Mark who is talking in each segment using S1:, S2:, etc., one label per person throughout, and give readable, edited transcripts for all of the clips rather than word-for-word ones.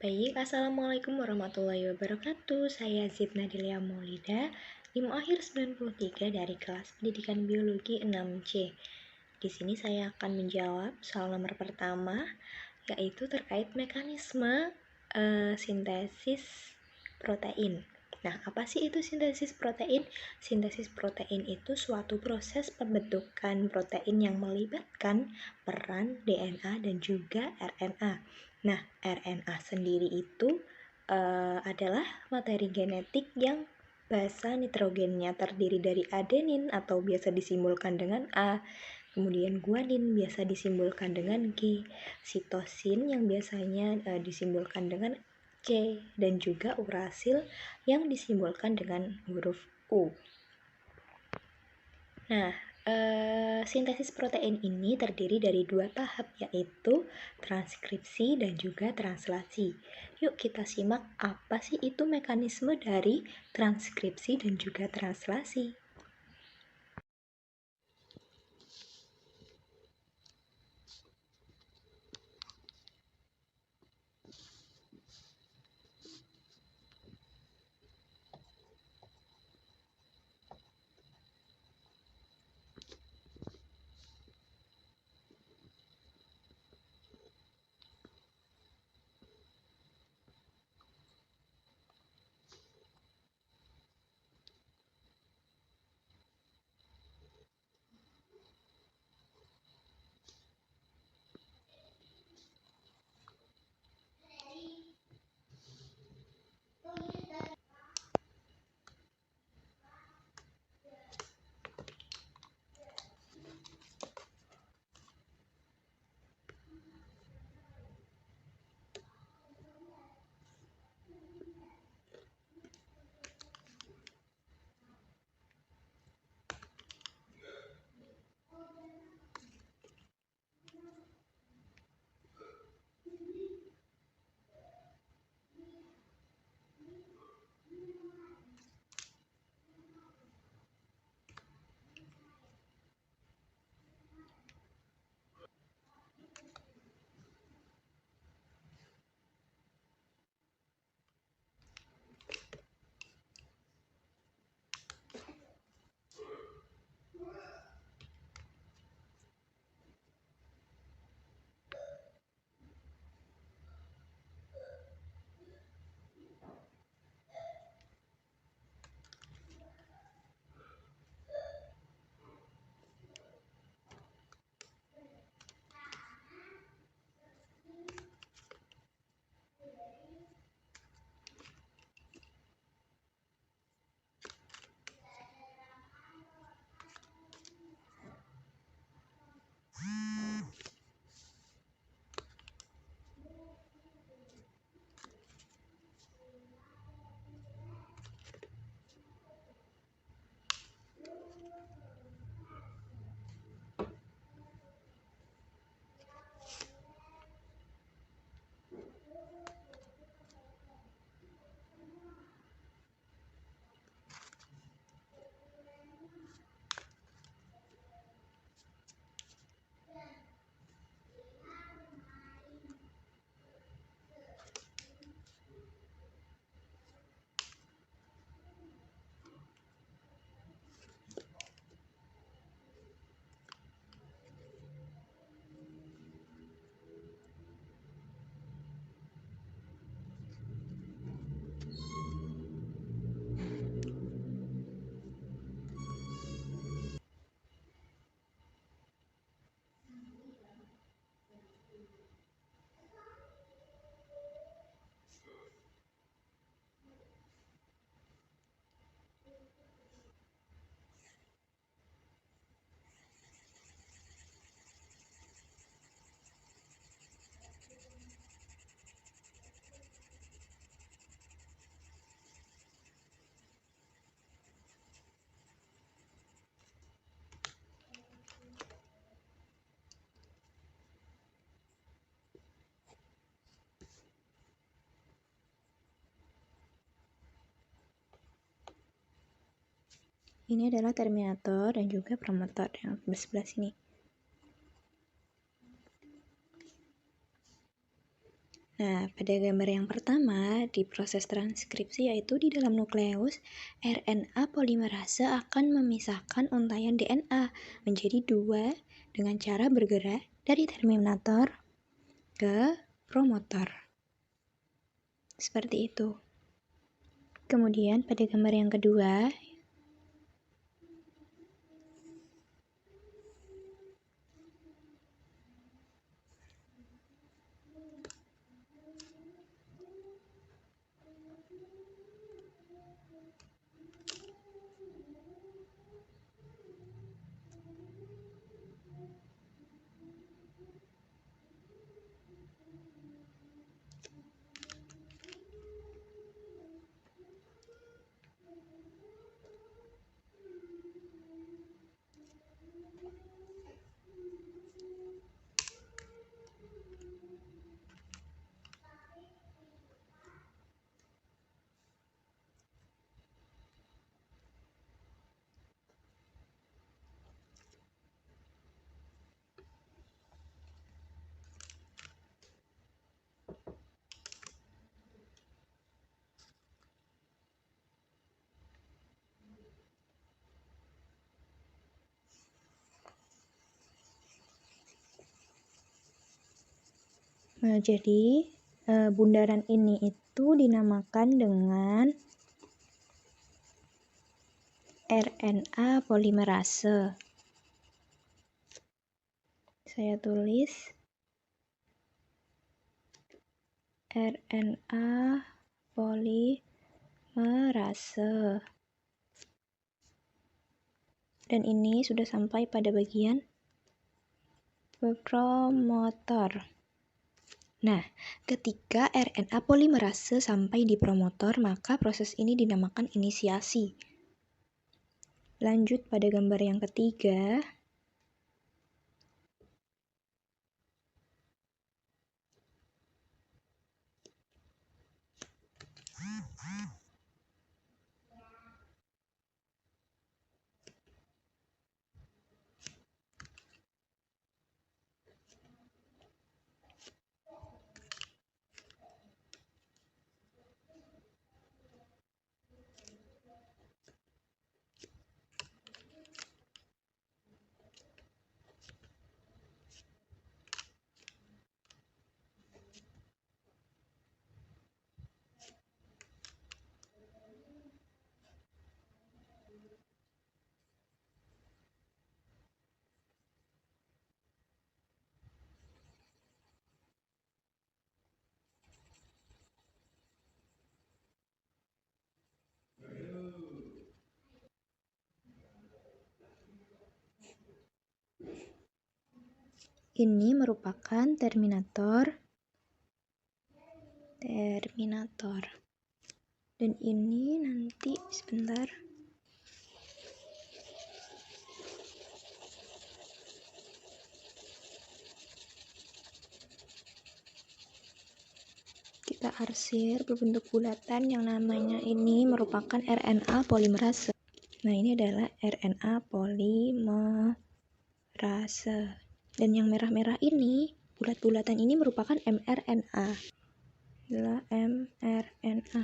S1: Baik, Assalamualaikum warahmatullahi wabarakatuh. Saya Zidna Delia Maulida, NIM akhir 93 dari kelas Pendidikan Biologi 6C. Di sini saya akan menjawab soal nomor pertama, yaitu terkait mekanisme sintesis protein. Nah, apa sih itu sintesis protein? Sintesis protein itu suatu proses pembentukan protein yang melibatkan peran DNA dan juga RNA. Nah, RNA sendiri itu adalah materi genetik yang basa nitrogennya terdiri dari adenin atau biasa disimbolkan dengan A, kemudian guanin biasa disimbolkan dengan G, sitosin yang biasanya disimbolkan dengan C, dan juga urasil yang disimbolkan dengan huruf U. Nah, sintesis protein ini terdiri dari dua tahap, yaitu transkripsi dan juga translasi. Yuk kita simak apa sih itu mekanisme dari transkripsi dan juga translasi. Ini adalah terminator dan juga promotor yang di sebelah sini. Nah, pada gambar yang pertama, di proses transkripsi yaitu di dalam nukleus, RNA polimerase akan memisahkan untaian DNA menjadi dua dengan cara bergerak dari terminator ke promotor. Seperti itu. Kemudian pada gambar yang kedua, jadi bundaran ini itu dinamakan dengan RNA polimerase. Saya tulis RNA polimerase. Dan ini sudah sampai pada bagian promotor. Nah, ketika RNA polimerase sampai di promotor, maka proses ini dinamakan inisiasi. Lanjut pada gambar yang ketiga. Ini merupakan terminator. Dan ini nanti sebentar. Kita arsir berbentuk bulatan yang namanya ini merupakan RNA polimerase. Nah, ini adalah RNA polimerase. Dan yang merah-merah ini, bulat-bulatan ini merupakan mRNA. Adalah mRNA.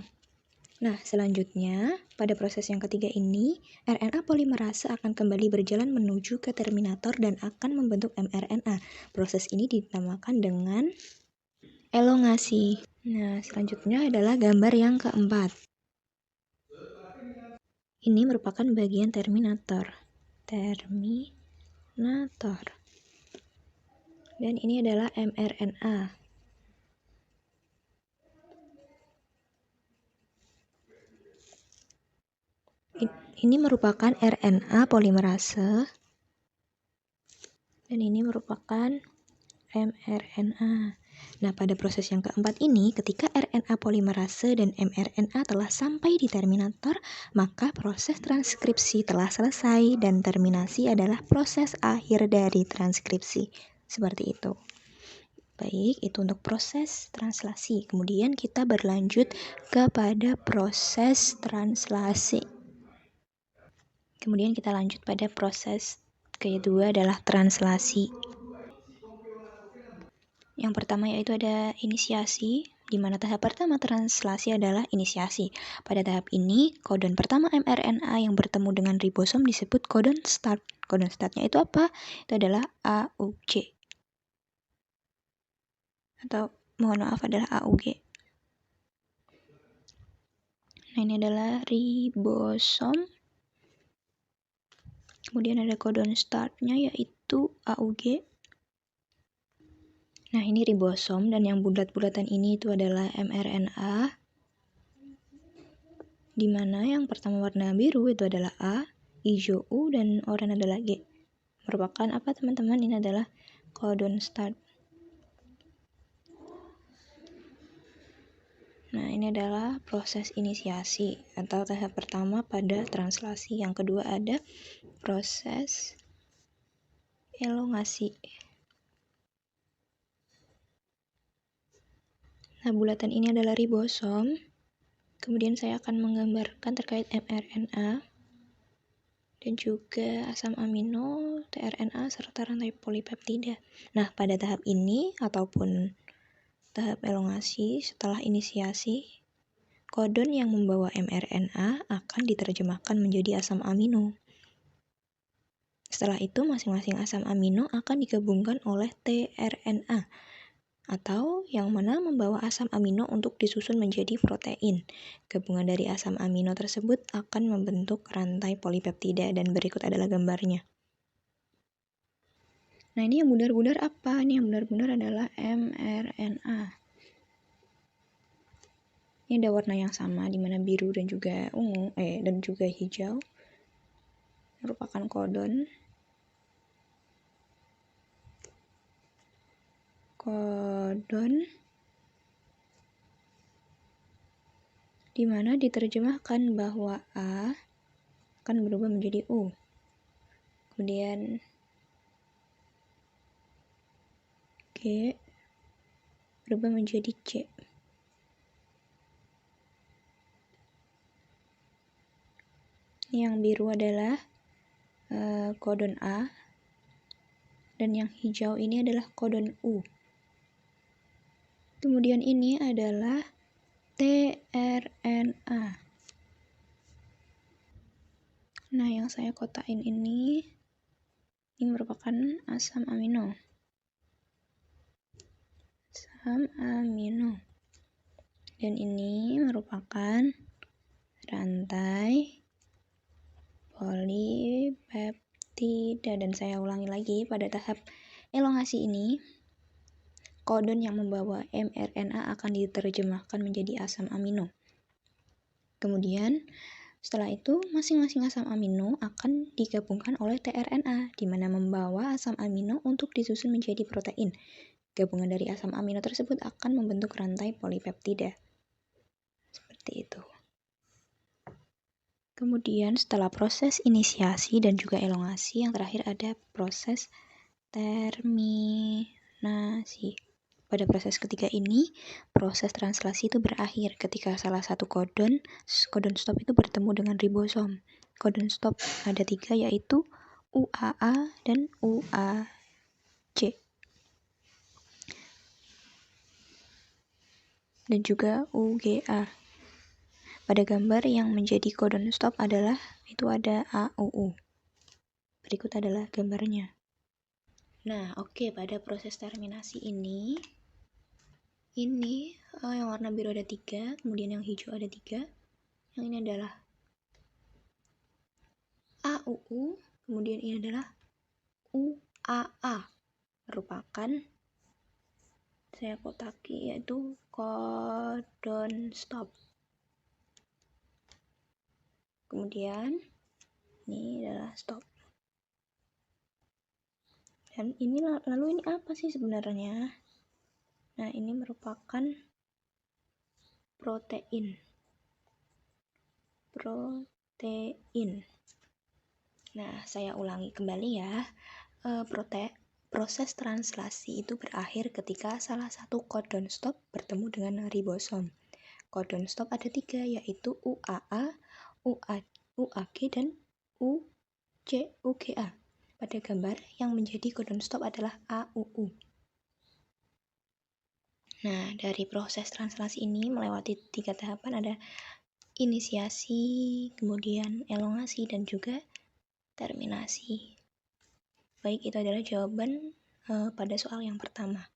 S1: Nah, selanjutnya, pada proses yang ketiga ini, RNA polimerase akan kembali berjalan menuju ke terminator dan akan membentuk mRNA. Proses ini dinamakan dengan elongasi. Nah, selanjutnya adalah gambar yang keempat. Ini merupakan bagian terminator. Dan ini adalah mRNA. Ini merupakan RNA polimerase. Dan ini merupakan mRNA. Nah, pada proses yang keempat ini, ketika RNA polimerase dan mRNA telah sampai di terminator, maka proses transkripsi telah selesai dan terminasi adalah proses akhir dari transkripsi. Seperti itu. Baik, itu untuk proses translasi. Kemudian kita berlanjut kepada proses translasi. Kemudian kita lanjut pada proses kedua adalah translasi. Yang pertama yaitu ada inisiasi. di mana tahap pertama translasi adalah inisiasi. Pada tahap ini, kodon pertama mRNA yang bertemu dengan ribosom disebut kodon start. Kodon startnya itu apa? Itu adalah AUG. Atau mohon maaf adalah AUG. Nah, ini adalah ribosom. Kemudian ada kodon startnya yaitu AUG. Nah, ini ribosom dan yang bulat-bulatan ini itu adalah mRNA. Di mana yang pertama warna biru itu adalah A, hijau U, dan oranye adalah G. Merupakan apa teman-teman? Ini adalah kodon start. Nah, ini adalah proses inisiasi atau tahap pertama pada translasi. Yang kedua ada proses elongasi. Nah, bulatan ini adalah ribosom. Kemudian saya akan menggambarkan terkait mRNA dan juga asam amino, tRNA, serta rantai polipeptida. Nah, pada tahap ini ataupun tahap elongasi setelah inisiasi, kodon yang membawa mRNA akan diterjemahkan menjadi asam amino. Setelah itu, masing-masing asam amino akan digabungkan oleh tRNA, atau yang mana membawa asam amino untuk disusun menjadi protein. Gabungan dari asam amino tersebut akan membentuk rantai polipeptida dan berikut adalah gambarnya. Nah, ini yang bundar-bundar apa? Ini yang bundar-bundar adalah mRNA. Ini ada warna yang sama di mana biru dan juga ungu dan juga hijau merupakan kodon di mana diterjemahkan bahwa A akan berubah menjadi U. Kemudian G berubah menjadi C. Yang biru adalah kodon A dan yang hijau ini adalah kodon U. Kemudian ini adalah tRNA. Nah, yang saya kotain ini merupakan asam amino. Dan ini merupakan rantai polipeptida. Dan saya ulangi lagi, pada tahap elongasi ini kodon yang membawa mRNA akan diterjemahkan menjadi asam amino. Kemudian setelah itu masing-masing asam amino akan digabungkan oleh tRNA, di mana membawa asam amino untuk disusun menjadi protein. Gabungan dari asam amino tersebut akan membentuk rantai polipeptida. Seperti itu. Kemudian setelah proses inisiasi dan juga elongasi, yang terakhir ada proses terminasi. Pada proses ketiga ini, proses translasi itu berakhir ketika salah satu kodon stop itu bertemu dengan ribosom. Kodon stop ada 3, yaitu UAA dan UAC. Dan juga UGA. Pada gambar yang menjadi kodon stop adalah itu ada AUU. Berikut adalah gambarnya. Nah, oke, pada proses terminasi ini yang warna biru ada 3, kemudian yang hijau ada 3. Yang ini adalah AUU, kemudian ini adalah UAA. Merupakan, saya kotaki, yaitu kodon stop. Kemudian ini adalah stop. Dan ini lalu ini apa sih sebenarnya? Nah, ini merupakan protein. Nah, saya ulangi kembali ya. Proses translasi itu berakhir ketika salah satu kodon stop bertemu dengan ribosom. Kodon stop ada 3, yaitu UAA, UAG, dan UGA. Pada gambar yang menjadi kodon stop adalah AUU. Nah, dari proses translasi ini melewati 3 tahapan, ada inisiasi, kemudian elongasi, dan juga terminasi. Baik, itu adalah jawaban pada soal yang pertama.